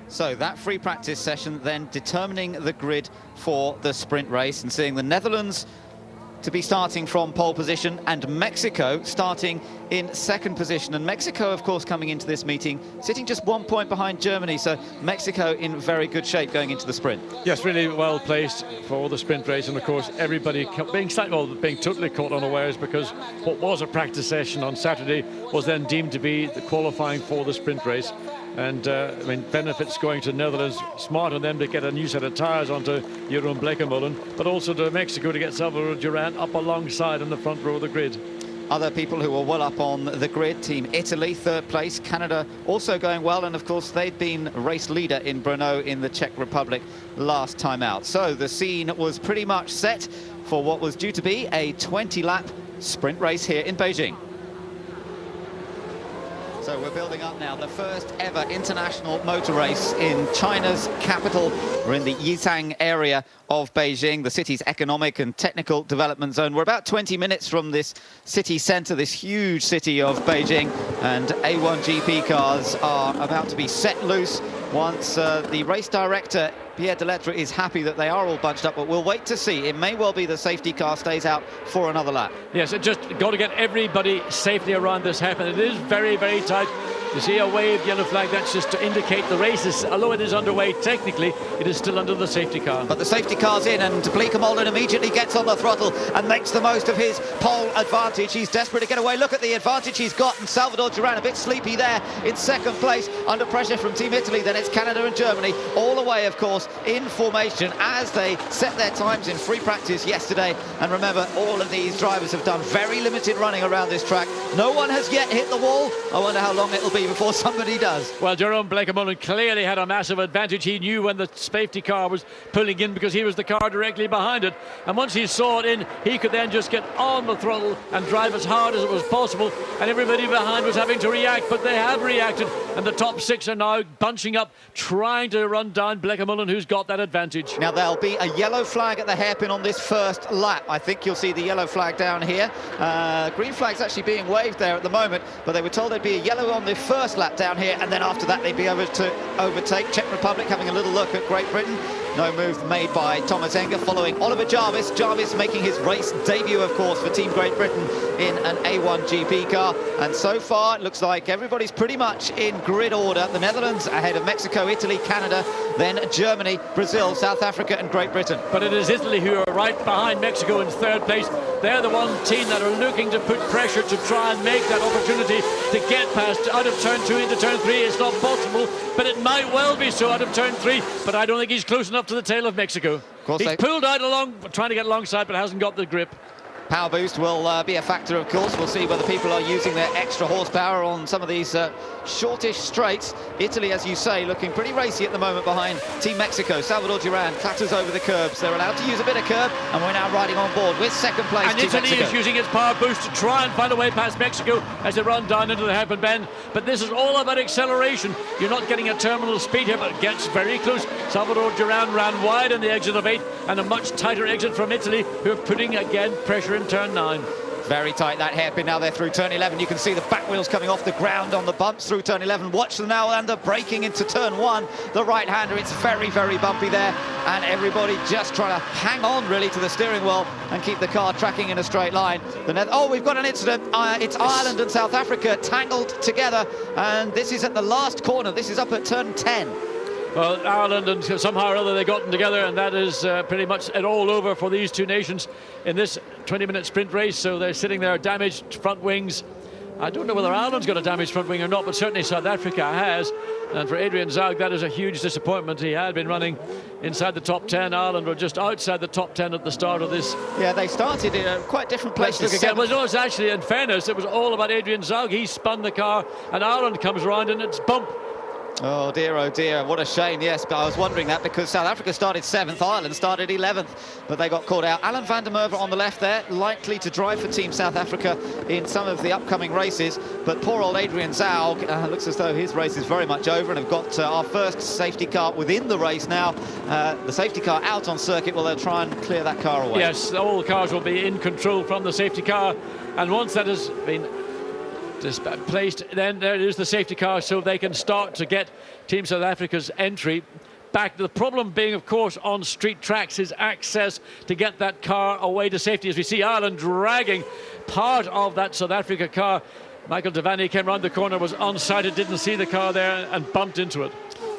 So that free practice session then determining the grid for the sprint race, and seeing the Netherlands to be starting from pole position and Mexico starting in second position. And Mexico, of course, coming into this meeting sitting just 1 point behind Germany, so Mexico in very good shape going into the sprint. Yes, really well placed for the sprint race, and of course everybody being totally caught unawares, because what was a practice session on Saturday was then deemed to be the qualifying for the sprint race. And I mean, benefits going to Netherlands, smart on them to get a new set of tyres onto Jeroen Bleekemolen, but also to Mexico to get Salvador Duran up alongside in the front row of the grid. Other people who were well up on the grid, Team Italy, third place, Canada also going well, and of course they'd been race leader in Brno in the Czech Republic last time out. So the scene was pretty much set for what was due to be a 20-lap sprint race here in Beijing. So we're building up now the first ever international motor race in China's capital. We're in the Yizang area of Beijing, the city's economic and technical development zone. We're about 20 minutes from this city centre, this huge city of Beijing, and A1GP cars are about to be set loose once the race director Pierre Delettre is happy that they are all bunched up, but we'll wait to see. It may well be the safety car stays out for another lap. Yes, it just got to get everybody safely around this happen. It is very, very tight. You see a waved yellow flag, that's just to indicate the race is, although it is underway technically, it is still under the safety car. But the safety car's in, and Bleekemolen immediately gets on the throttle and makes the most of his pole advantage. He's desperate to get away. Look at the advantage he's got, and Salvador Duran a bit sleepy there in second place under pressure from Team Italy. Then it's Canada and Germany all the way, of course, in formation as they set their times in free practice yesterday. And remember, all of these drivers have done very limited running around this track. No one has yet hit the wall. I wonder how long it'll be before somebody does. Well, Jeroen Bleekemolen clearly had a massive advantage. He knew when the safety car was pulling in, because he was the car directly behind it, and once he saw it in, he could then just get on the throttle and drive as hard as it was possible, and everybody behind was having to react, but they have reacted, and the top six are now bunching up, trying to run down Bleekemolen, who's got that advantage. Now there'll be a yellow flag at the hairpin on this first lap. I think you'll see the yellow flag down here. Green flag's actually being waved there at the moment, but they were told there'd be a yellow on the first lap down here, and then after that they'd be able to overtake Czech Republic. Having a little look at Great Britain, no move made by Thomas Enger following Oliver Jarvis. Jarvis making his race debut, of course, for Team Great Britain in an A1GP car, and so far it looks like everybody's pretty much in grid order. The Netherlands ahead of Mexico, Italy, Canada, then Germany, Brazil, South Africa and Great Britain. But it is Italy who are right behind Mexico in third place. They're the one team that are looking to put pressure to try and make that opportunity to get past out of turn 2 into turn 3. It's not possible, but it might well be so out of turn 3, but I don't think he's close enough to the tail of Mexico. Of course, he's pulled out along, trying to get alongside, but hasn't got the grip. Power boost will be a factor, of course. We'll see whether people are using their extra horsepower on some of these shortish straights. Italy, as you say, looking pretty racy at the moment behind Team Mexico. Salvador Duran clatters over the curbs. They're allowed to use a bit of curb, and we're now riding on board with second place. And Italy is using its power boost to try and find a way past Mexico as they run down into the hairpin bend. But this is all about acceleration. You're not getting a terminal speed here, but it gets very close. Salvador Duran ran wide in the exit of 8, and a much tighter exit from Italy, who are putting again pressure in turn 9. Very tight, that hairpin. Now they're through turn 11. You can see the back wheels coming off the ground on the bumps through turn 11. Watch them now, and they're braking into turn 1. The right-hander, it's very, very bumpy there, and everybody just trying to hang on really to the steering wheel and keep the car tracking in a straight line. Oh, we've got an incident. It's Ireland and South Africa tangled together, and this is at the last corner. This is up at turn 10. Well, Ireland, and somehow or other they got them together, and that is pretty much it all over for these two nations in this 20-minute sprint race. So they're sitting there, damaged front wings. I don't know whether Ireland's got a damaged front wing or not, but certainly South Africa has. And for Adrian Zaug, that is a huge disappointment. He had been running inside the top 10. Ireland were just outside the top 10 at the start of this. Yeah, they started in a quite different place. Look again. Well, no, it's actually, in fairness, it was all about Adrian Zaug. He spun the car, and Ireland comes around, and it's bump. Oh dear, what a shame. Yes, but I was wondering that because South Africa started 7th, Ireland started 11th, but they got caught out. Alan van der Merwe on the left there, likely to drive for Team South Africa in some of the upcoming races, but poor old Adrian Zaug looks as though his race is very much over, and have got our first safety car within the race now. The safety car out on circuit. Well, they'll try and clear that car away. Yes, all the cars will be in control from the safety car, and once that has been placed. Then there is the safety car, so they can start to get Team South Africa's entry back. The problem being, of course, on street tracks is access to get that car away to safety, as we see Ireland dragging part of that South Africa car. Michael Devaney came round the corner, was unsighted, didn't see the car there and bumped into it.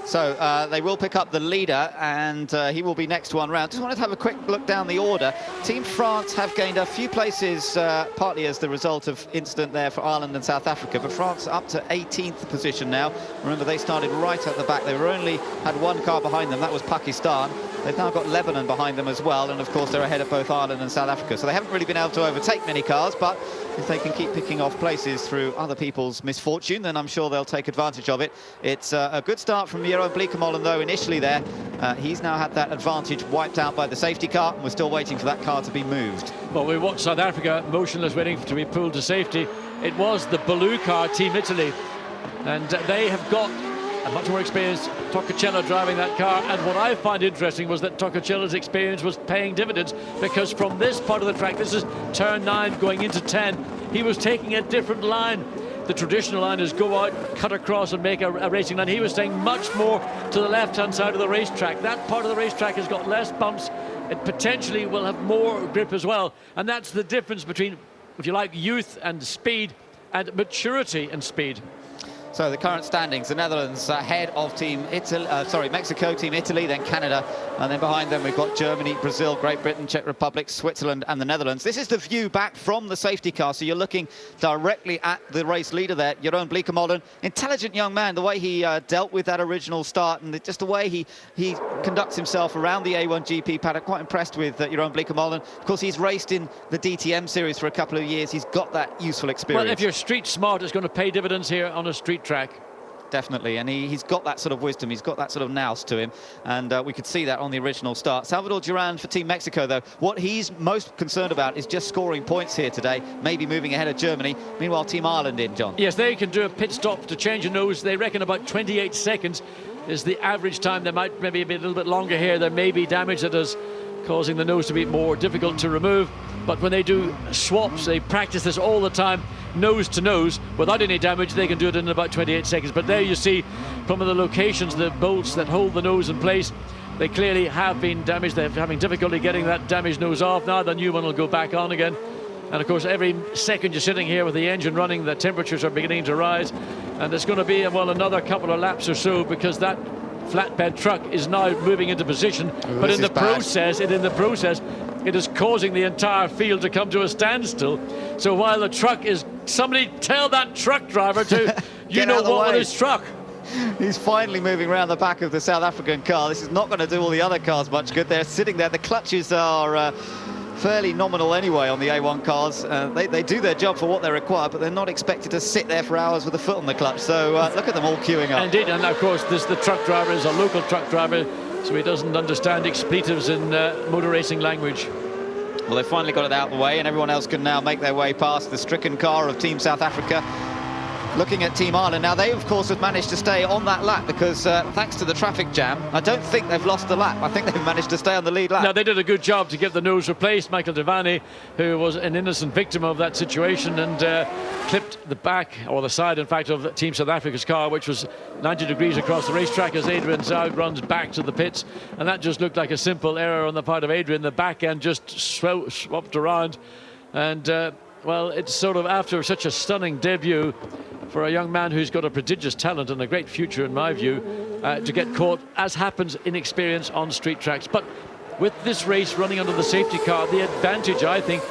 So they will pick up the leader, and he will be next one round. Just wanted to have a quick look down the order. Team France have gained a few places, partly as the result of incident there for Ireland and South Africa, but France up to 18th position now. Remember, they started right at the back. They only had one car behind them. That was Pakistan. They've now got Lebanon behind them as well, and of course they're ahead of both Ireland and South Africa. So they haven't really been able to overtake many cars, but if they can keep picking off places through other people's misfortune, then I'm sure they'll take advantage of it. It's a good start from Jeroen Bleekemolen, though, initially there. He's now had that advantage wiped out by the safety car, and we're still waiting for that car to be moved. Well, we watched South Africa motionless, waiting to be pulled to safety. It was the blue car, Team Italy, and they have got a much more experienced Toccacello driving that car. And what I find interesting was that Toccacello's experience was paying dividends, because from this part of the track, this is turn 9 going into 10, he was taking a different line. The traditional line is go out, cut across and make a racing line. He was staying much more to the left-hand side of the racetrack. That part of the racetrack has got less bumps. It potentially will have more grip as well. And that's the difference between, if you like, youth and speed and maturity and speed. So the current standings, the Netherlands ahead of Team Italy, Mexico, Team Italy, then Canada, and then behind them we've got Germany, Brazil, Great Britain, Czech Republic, Switzerland and the Netherlands. This is the view back from the safety car, so you're looking directly at the race leader there, Jeroen Bleekemolen. Intelligent young man, the way he dealt with that original start, and just the way he conducts himself around the A1GP paddock. Quite impressed with Jeroen Bleekemolen. Of course, he's raced in the DTM series for a couple of years. He's got that useful experience. Well, if you're street smart, it's going to pay dividends here on a street track. Definitely, and he's got that sort of wisdom, he's got that sort of nous to him, and we could see that on the original start. Salvador Duran for Team Mexico, though, what he's most concerned about is just scoring points here today, maybe moving ahead of Germany. Meanwhile, Team Ireland in, John. Yes, they can do a pit stop to change a nose. They reckon about 28 seconds is the average time. They might maybe be a little bit longer here. There may be damage that is causing the nose to be more difficult to remove. But when they do swaps, they practice this all the time, nose to nose, without any damage. They can do it in about 28 seconds. But there you see from the locations, the bolts that hold the nose in place, they clearly have been damaged. They're having difficulty getting that damaged nose off. Now the new one will go back on again. And of course, every second you're sitting here with the engine running, the temperatures are beginning to rise. And it's going to be, well, another couple of laps or so, because that flatbed truck is now moving into position. Ooh, but in the process, it is causing the entire field to come to a standstill. So while the truck is, somebody tell that truck driver to, you know what, with his truck. He's finally moving around the back of the South African car. This is not going to do all the other cars much good. They're sitting there. The clutches are fairly nominal anyway on the A1 cars. They do their job for what they require, but they're not expected to sit there for hours with a foot on the clutch. So look at them all queuing up. Indeed, and of course the truck driver is a local truck driver, so he doesn't understand expletives in motor racing language. Well, they've finally got it out of the way, and everyone else can now make their way past the stricken car of Team South Africa. Looking at Team Ireland now, they of course have managed to stay on that lap because thanks to the traffic jam, I don't think they've lost the lap. I think they've managed to stay on the lead lap. Now, they did a good job to get the nose replaced. Michael Devaney, who was an innocent victim of that situation, and clipped the back, or the side in fact, of Team South Africa's car, which was 90 degrees across the racetrack as Adrian Zoud runs back to the pits. And that just looked like a simple error on the part of Adrian. The back end just swapped around, and well, it's sort of after such a stunning debut for a young man who's got a prodigious talent and a great future, in my view, to get caught, as happens in experience on street tracks. But with this race running under the safety car, the advantage, I think,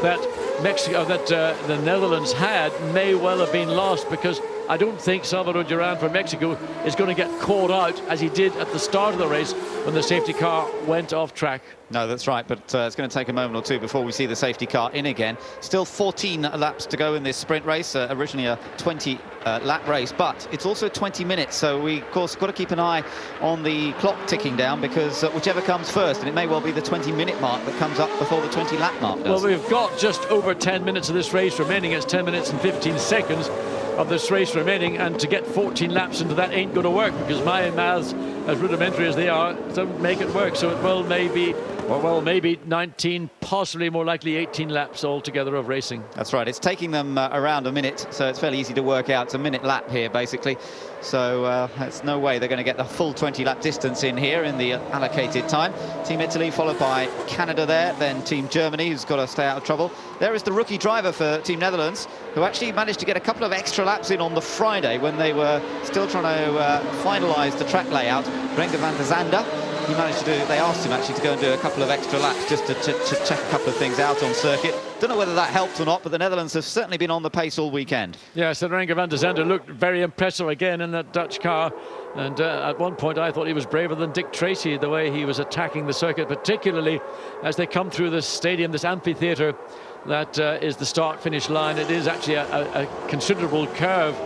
that the Netherlands had may well have been lost, because I don't think Salvador Duran for Mexico is going to get caught out as he did at the start of the race when the safety car went off track. No, that's right, but it's going to take a moment or two before we see the safety car in again. Still 14 laps to go in this sprint race, originally a 20-lap race, but it's also 20 minutes, so we, of course, got to keep an eye on the clock ticking down, because whichever comes first, and it may well be the 20-minute mark that comes up before the 20-lap mark does. Well, we've got just over 10 minutes of this race remaining. It's 10 minutes and 15 seconds of this race remaining, and to get 14 laps into that ain't going to work, because my maths, as rudimentary as they are, don't make it work. So it will maybe Well, maybe 19, possibly more likely 18 laps altogether of racing. That's right. It's taking them around a minute, so it's fairly easy to work out. It's a minute lap here, basically. So there's no way they're going to get the full 20-lap distance in here in the allocated time. Team Italy followed by Canada there, then Team Germany, who's got to stay out of trouble. There is the rookie driver for Team Netherlands, who actually managed to get a couple of extra laps in on the Friday when they were still trying to finalise the track layout. Renger van der Zande. He managed to do, they asked him actually to go and do a couple of extra laps just to check a couple of things out on circuit. Don't know whether that helped or not, but the Netherlands have certainly been on the pace all weekend. Yeah, so Renger van der Zande looked very impressive again in that Dutch car. And at one point I thought he was braver than Dick Tracy, the way he was attacking the circuit, particularly as they come through this stadium, this amphitheatre that is the start-finish line. It is actually a considerable curve.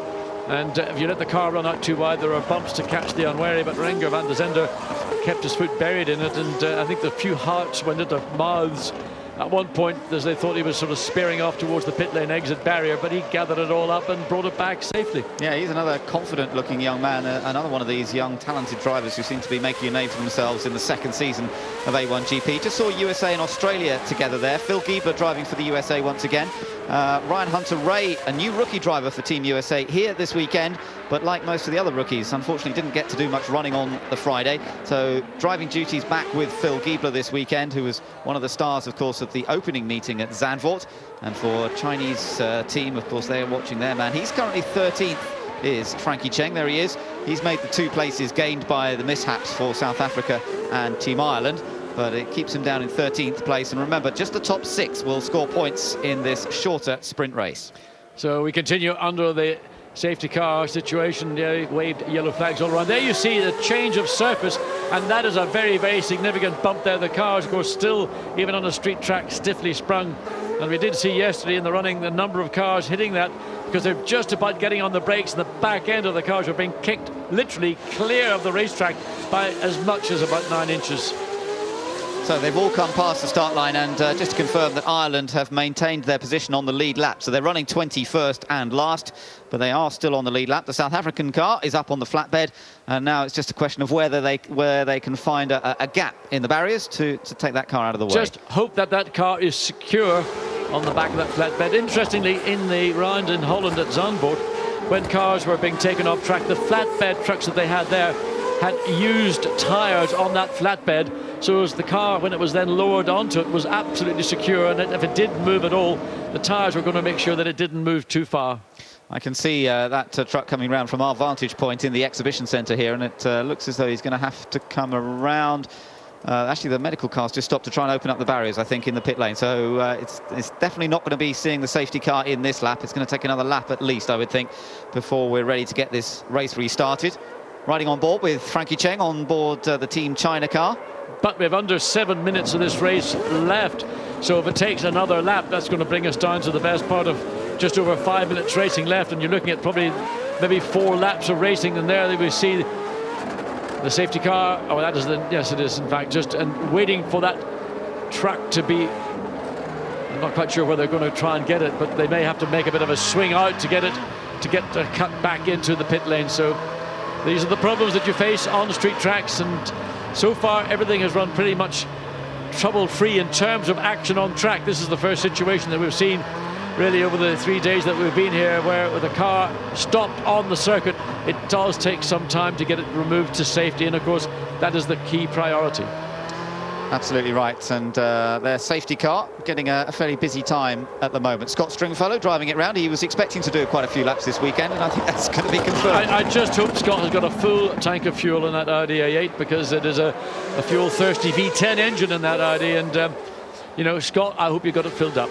And if you let the car run out too wide, there are bumps to catch the unwary, but Renger van der Zande kept his foot buried in it, and I think the few hearts went into mouths at one point as they thought he was sort of spearing off towards the pit lane exit barrier, but he gathered it all up and brought it back safely. Yeah, he's another confident-looking young man, another one of these young, talented drivers who seem to be making a name for themselves in the second season of A1GP. Just saw USA and Australia together there. Phil Giebler driving for the USA once again. Ryan Hunter-Ray, a new rookie driver for Team USA here this weekend, but like most of the other rookies, unfortunately didn't get to do much running on the Friday. So driving duties back with Phil Giebler this weekend, who was one of the stars, of course, of the opening meeting at Zandvoort. And for Chinese team, of course, they're watching their man. He's currently 13th, is Frankie Cheng. There he is. He's made the 2 places gained by the mishaps for South Africa and Team Ireland, but it keeps him down in 13th place. And remember, just the top 6 will score points in this shorter sprint race. So we continue under the safety car situation. Yeah, waved yellow flags all around. There you see the change of surface, and that is a very, very significant bump there. The cars, of course, still, even on a street track, stiffly sprung. And we did see yesterday in the running the number of cars hitting that, because they're just about getting on the brakes, and the back end of the cars were being kicked literally clear of the racetrack by as much as about 9 inches. So they've all come past the start line, and just to confirm that Ireland have maintained their position on the lead lap. So they're running 21st and last, but they are still on the lead lap. The South African car is up on the flatbed, and now it's just a question of where they can find a gap in the barriers to take that car out of the way. Just hope that that car is secure on the back of that flatbed. Interestingly, in the round in Holland at Zandvoort, when cars were being taken off track, the flatbed trucks that they had there had used tyres on that flatbed, so as the car, when it was then lowered onto it, was absolutely secure, and if it did move at all, the tyres were going to make sure that it didn't move too far. I can see that truck coming around from our vantage point in the exhibition centre here, and it looks as though he's going to have to come around. Actually, the medical car's just stopped to try and open up the barriers, I think, in the pit lane. So it's definitely not going to be seeing the safety car in this lap. It's going to take another lap at least, I would think, before we're ready to get this race restarted. Riding on board with Frankie Cheng on board the Team China car. But we have under 7 minutes of this race left. So if it takes another lap, that's going to bring us down to the best part of just over 5 minutes racing left. And you're looking at probably maybe 4 laps of racing. And there we see the safety car. Oh, that is yes, it is, in fact, just and waiting for that truck to be. I'm not quite sure whether they're going to try and get it, but they may have to make a bit of a swing out to get it, to cut back into the pit lane. So these are the problems that you face on street tracks, and so far everything has run pretty much trouble-free in terms of action on track. This is the first situation that we've seen really over the 3 days that we've been here where the car stopped on the circuit. It does take some time to get it removed to safety, and of course that is the key priority. Absolutely right, and their safety car getting a fairly busy time at the moment. Scott Stringfellow driving it round. He was expecting to do quite a few laps this weekend, and I think that's going to be confirmed. I just hope Scott has got a full tank of fuel in that Audi A8, because it is a fuel-thirsty V10 engine in that Audi, and you know, Scott, I hope you got it filled up.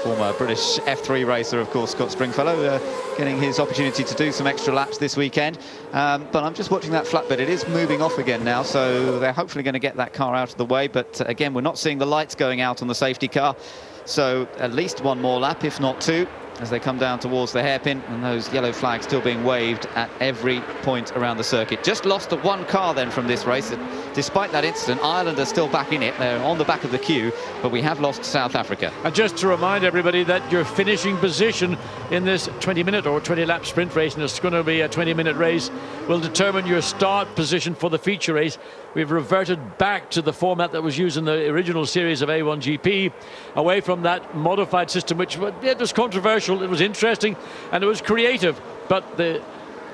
Former British F3 racer, of course, Scott Stringfellow, getting his opportunity to do some extra laps this weekend. But I'm just watching that flatbed. It is moving off again now, so they're hopefully going to get that car out of the way. But again, we're not seeing the lights going out on the safety car. So at least one more lap, if not 2. as they come down towards the hairpin, and those yellow flags still being waved at every point around the circuit. Just lost the one car then from this race. Despite that incident, Ireland are still back in it. They're on the back of the queue, but we have lost South Africa. And just to remind everybody that your finishing position in this 20-minute or 20-lap sprint race, and it's going to be a 20-minute race, will determine your start position for the feature race. We've reverted back to the format that was used in the original series of A1GP, away from that modified system, which it was controversial, it was interesting, and it was creative. But the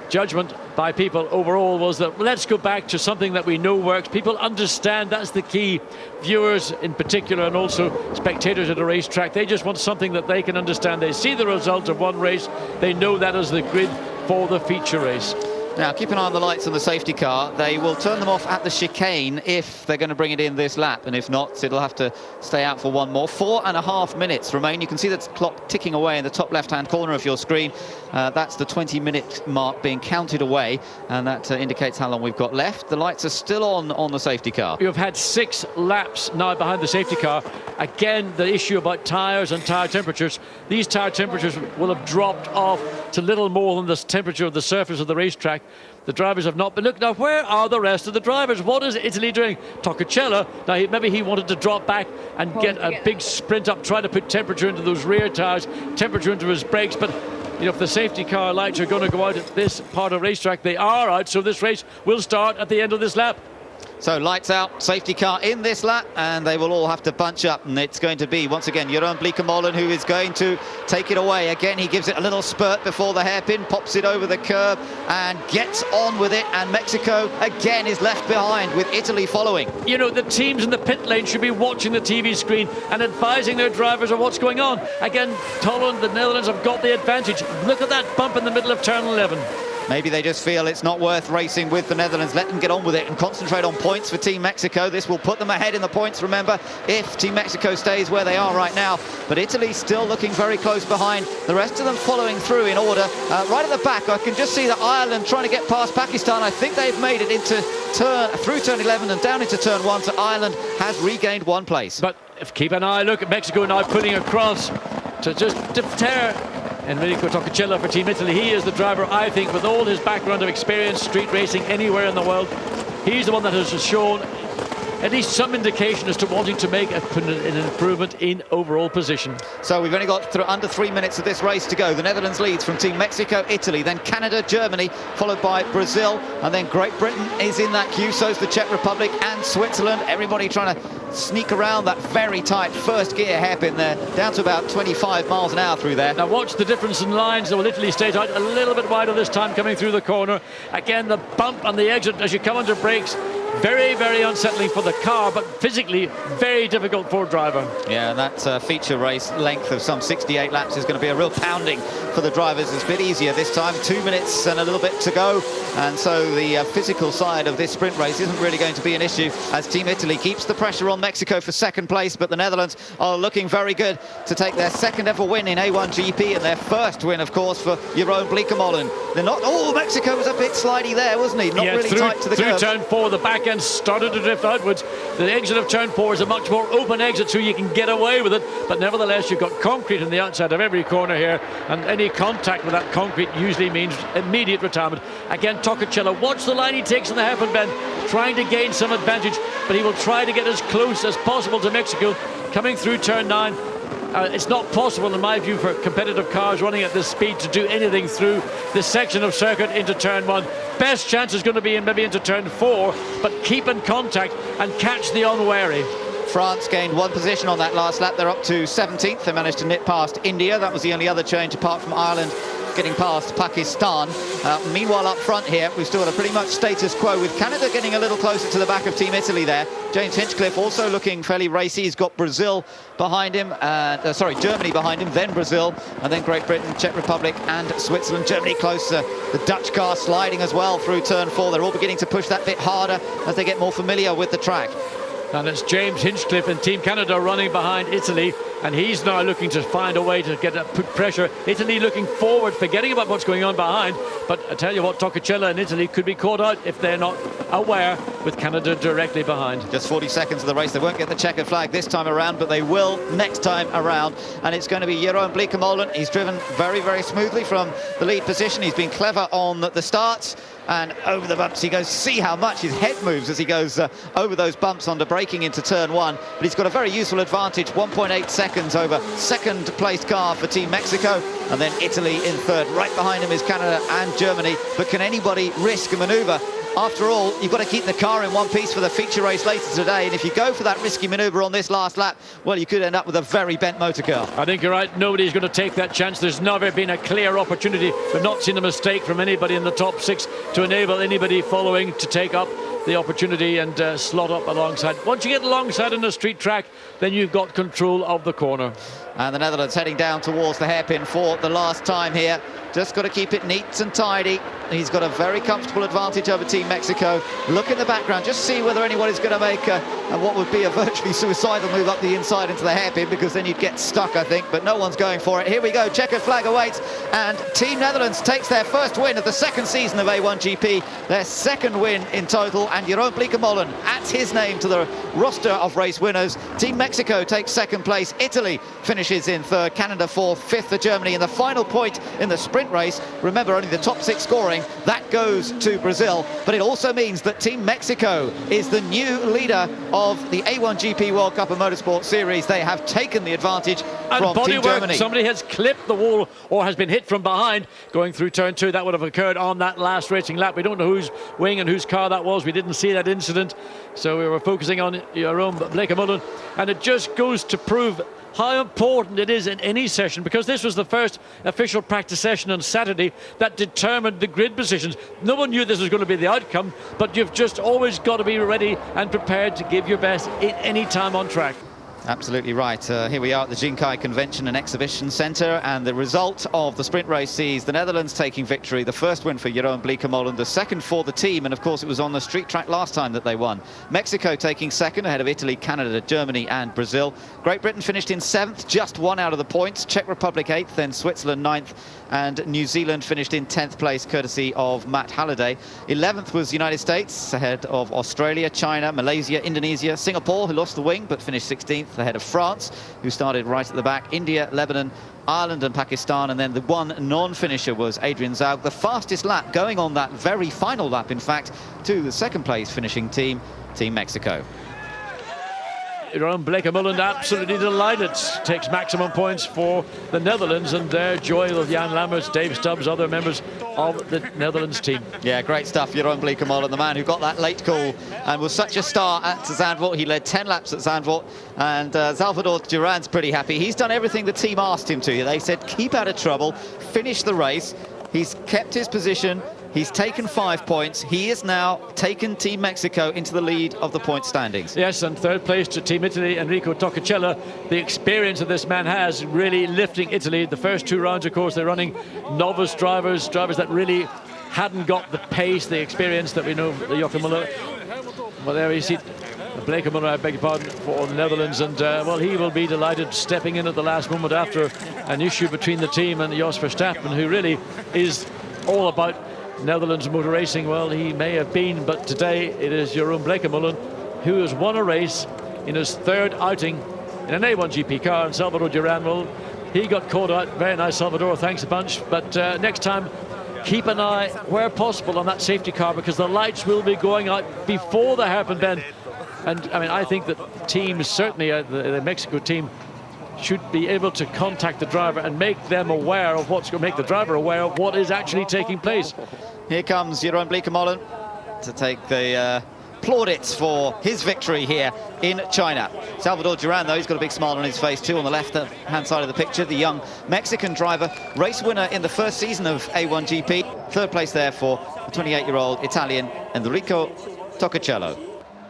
judgment by people overall was that let's go back to something that we know works. People understand that's the key. Viewers in particular, and also spectators at a racetrack, they just want something that they can understand. They see the result of one race, they know that is the grid for the feature race. Now, keep an eye on the lights on the safety car. They will turn them off at the chicane if they're going to bring it in this lap, and if not, it'll have to stay out for one more. 4.5 minutes remain. You can see that clock ticking away in the top left-hand corner of your screen. That's the 20-minute mark being counted away, and that indicates how long we've got left. The lights are still on the safety car. You've had 6 laps now behind the safety car. Again, the issue about tyres and tyre temperatures. These tyre temperatures will have dropped off to little more than the temperature of the surface of the racetrack. The drivers have not been looking. Now, where are the rest of the drivers? What is Italy doing? Toccacella, now maybe he wanted to drop back and get a big sprint up, try to put temperature into those rear tyres, temperature into his brakes. But you know, if the safety car lights are going to go out at this part of racetrack, they are out. So this race will start at the end of this lap. So lights out, safety car in this lap, and they will all have to bunch up, and it's going to be once again Jeroen Bleekemolen who is going to take it away. Again, he gives it a little spurt before the hairpin, pops it over the curb and gets on with it, and Mexico again is left behind with Italy following. You know, the teams in the pit lane should be watching the TV screen and advising their drivers of what's going on. Again, Holland, the Netherlands have got the advantage. Look at that bump in the middle of turn 11. Maybe they just feel it's not worth racing with the Netherlands. Let them get on with it and concentrate on points for Team Mexico. This will put them ahead in the points, remember, if Team Mexico stays where they are right now. But Italy still looking very close behind. The rest of them following through in order. Right at the back, I can just see that Ireland trying to get past Pakistan. I think they've made it into through turn 11 and down into turn 1, so Ireland has regained one place. But if keep an eye, look at Mexico now putting across to just deter Enrico Toccacella for Team Italy. He is the driver, I think, with all his background of experience street racing anywhere in the world. He's the one that has shown at least some indication as to wanting to make an improvement in overall position. So we've only got under 3 minutes of this race to go. The Netherlands leads from Team Mexico, Italy, then Canada, Germany, followed by Brazil, and then Great Britain is in that queue. So's the Czech Republic and Switzerland. Everybody trying to sneak around that very tight first gear hairpin there, down to about 25 miles an hour through there. Now watch the difference in lines. Well, Italy stays out a little bit wider this time coming through the corner. Again, the bump on the exit as you come under brakes. Very, very unsettling for the car, but physically very difficult for a driver. Yeah, and that feature race length of some 68 laps is going to be a real pounding for the drivers. It's a bit easier this time, 2 minutes and a little bit to go. And so the physical side of this sprint race isn't really going to be an issue as Team Italy keeps the pressure on Mexico for second place. But the Netherlands are looking very good to take their second ever win in A1GP and their first win, of course, for Jeroen Bleekemolen. They're not... Oh, Mexico was a bit slidey there, wasn't he? Not really tight to the curb. Through turn 4, the back end started to drift outwards. The exit of turn 4 is a much more open exit, so you can get away with it. But nevertheless, you've got concrete on the outside of every corner here, and any contact with that concrete usually means immediate retirement. Again, Toccacella, watch the line he takes on the hairpin bend, trying to gain some advantage, but he will try to get as close as possible to Mexico. Coming through turn 9, it's not possible, in my view, for competitive cars running at this speed to do anything through this section of circuit into turn 1. Best chance is going to be maybe into turn 4, but keep in contact and catch the unwary. France gained one position on that last lap. They're up to 17th. They managed to nip past India. That was the only other change apart from Ireland getting past Pakistan. Meanwhile, up front here, we've still got a pretty much status quo with Canada getting a little closer to the back of Team Italy there. James Hinchcliffe also looking fairly racy. He's got Brazil behind him, Germany behind him, then Brazil, and then Great Britain, Czech Republic and Switzerland. Germany closer. The Dutch car sliding as well through turn 4. They're all beginning to push that bit harder as they get more familiar with the track. And it's James Hinchcliffe and Team Canada running behind Italy. and he's now looking to find a way to put pressure. Italy looking forward, forgetting about what's going on behind. But I tell you what, Toccocello and Italy could be caught out if they're not aware, with Canada directly behind. Just 40 seconds of the race. They won't get the checkered flag this time around, but they will next time around. And it's going to be Jeroen Bleekemolen. He's driven very, very smoothly from the lead position. He's been clever on the starts, and over the bumps he goes. See how much his head moves as he goes over those bumps onto braking into turn one. But he's got a very useful advantage, 1.8 seconds over second place car for Team Mexico, and then Italy in third. Right behind him is Canada and Germany. But can anybody risk a manoeuvre? After all, you've got to keep the car in one piece for the feature race later today, and if you go for that risky manoeuvre on this last lap, well, you could end up with a very bent motor car. I think you're right. Nobody's going to take that chance. There's never been a clear opportunity. We've not seen a mistake from anybody in the top six to enable anybody following to take up the opportunity and slot up alongside. Once you get alongside on a street track, then you've got control of the corner. And the Netherlands heading down towards the hairpin for the last time here. Just got to keep it neat and tidy. He's got a very comfortable advantage over Team Mexico. Look in the background, just see whether anybody's going to make what would be a virtually suicidal move up the inside into the hairpin, because then you'd get stuck, I think, but no one's going for it. Here we go, checkered flag awaits, and Team Netherlands takes their first win of the second season of A1GP, their second win in total, and Jeroen Bleekemolen adds his name to the roster of race winners. Team Mexico takes second place, Italy finishes in third, Canada fourth, fifth for Germany, and the final point in the sprint race, remember only the top six scoring, that goes to Brazil. But it also means that Team Mexico is the new leader of the A1GP World Cup of Motorsport Series. They have taken the advantage from Team Germany. Somebody has clipped the wall or has been hit from behind going through turn two. That would have occurred on that last racing lap. We don't know whose wing and whose car that was. We didn't see that incident, so we were focusing on Jeroen Bleekemolen, and it just goes to prove how important it is in any session, because this was the first official practice session on Saturday that determined the grid positions. No one knew this was going to be the outcome, but you've just always got to be ready and prepared to give your best at any time on track. Absolutely right. Here we are at the Jinkai Convention and Exhibition Centre, and the result of the sprint race sees the Netherlands taking victory. The first win for Jeroen Bleekemolen, the second for the team, and of course it was on the street track last time that they won. Mexico taking second ahead of Italy, Canada, Germany and Brazil. Great Britain finished in seventh, just one out of the points. Czech Republic eighth, then Switzerland ninth, and New Zealand finished in 10th place courtesy of Matt Halliday. 11th was the United States ahead of Australia, China, Malaysia, Indonesia, Singapore, who lost the wing but finished 16th, ahead of France, who started right at the back, India, Lebanon, Ireland and Pakistan, and then the one non-finisher was Adrian Zaug, the fastest lap going on that very final lap, in fact, to the second place finishing team, Team Mexico. Jeroen Bleekemolen absolutely delighted, takes maximum points for the Netherlands, and their joy with Jan Lammers, Dave Stubbs, other members of the Netherlands team. Yeah, great stuff. Jeroen Bleekemolen, the man who got that late call and was such a star at Zandvoort. He led 10 laps at Zandvoort, and Salvador Duran's pretty happy. He's done everything the team asked him to. They said keep out of trouble, finish the race. He's kept his position. He's taken 5 points. He is now taken Team Mexico into the lead of the point standings. Yes, and third place to Team Italy, Enrico Toccocello. The experience that this man has really lifting Italy. The first two rounds, of course, they're running novice drivers that really hadn't got the pace, the experience that we know the Joachim Muller. Well, there you see Bleekemolen, I beg your pardon, for the Netherlands, and well, he will be delighted stepping in at the last moment after an issue between the team and Jos Verstappen, who really is all about Netherlands motor racing. Well, he may have been, but today it is Jeroen Bleekemolen who has won a race in his third outing in an A1GP car, and Salvador Duran, well, he got caught out. Very nice, Salvador, thanks a bunch. But next time, keep an eye, where possible, on that safety car, because the lights will be going out before the hairpin bend. And I mean, I think that teams, certainly the Mexico team, should be able to contact the driver and make them aware of what's going to make the driver aware of what is actually taking place. Here comes Jeroen Bleekemolen to take the plaudits for his victory here in China. Salvador Duran, though, he's got a big smile on his face too on the left-hand side of the picture. The young Mexican driver, race winner in the first season of A1GP. Third place there for the 28-year-old Italian Enrico Toccocello.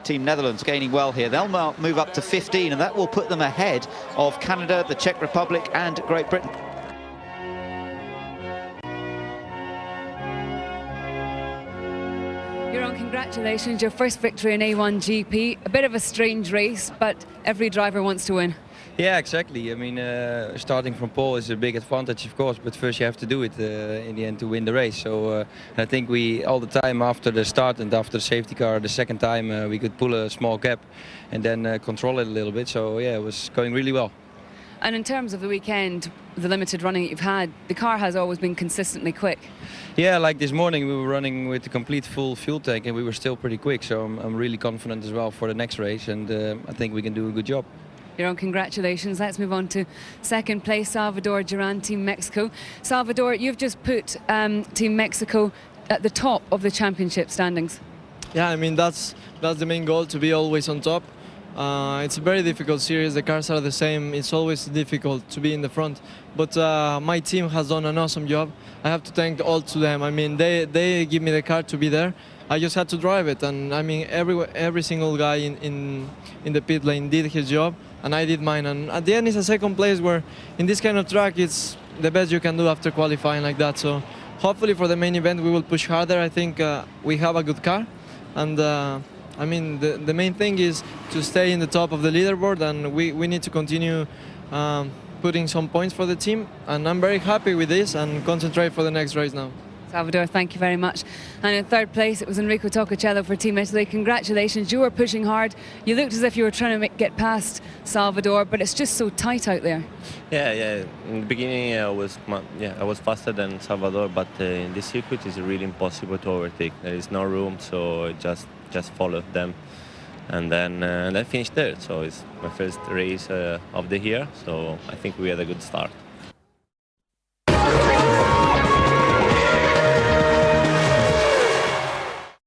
Team Netherlands gaining well here. They'll now move up to 15, and that will put them ahead of Canada, the Czech Republic and Great Britain. Jeroen, congratulations, your first victory in A1GP. A bit of a strange race, but every driver wants to win. Yeah, exactly. I mean, starting from pole is a big advantage, of course, but first you have to do it in the end to win the race. So I think we, all the time after the start and after the safety car, the second time we could pull a small gap and then control it a little bit. So yeah, it was going really well. And in terms of the weekend, the limited running that you've had, the car has always been consistently quick. Yeah, like this morning we were running with a complete full fuel tank and we were still pretty quick. So I'm really confident as well for the next race, and I think we can do a good job. Jeroen, congratulations. Let's move on to second place, Salvador Duran, Team Mexico. Salvador, you've just put Team Mexico at the top of the championship standings. Yeah, I mean, that's the main goal, to be always on top. It's a very difficult series. The cars are the same. It's always difficult to be in the front. But my team has done an awesome job. I have to thank all to them. I mean, they give me the car to be there. I just had to drive it, and I mean, every single guy in the pit lane did his job, and I did mine. And at the end, it's a second place, where in this kind of track, it's the best you can do after qualifying like that. So hopefully for the main event, we will push harder. I think we have a good car, and I mean, the main thing is to stay in the top of the leaderboard, and we need to continue putting some points for the team. And I'm very happy with this and concentrate for the next race now. Salvador, thank you very much. And in third place, it was Enrico Toccocello for Team Italy. Congratulations, you were pushing hard. You looked as if you were trying to get past Salvador, but it's just so tight out there. Yeah. In the beginning, I was faster than Salvador, but in this circuit, it's really impossible to overtake. There is no room, so just followed them, and then I finished there. So it's my first race of the year. So I think we had a good start.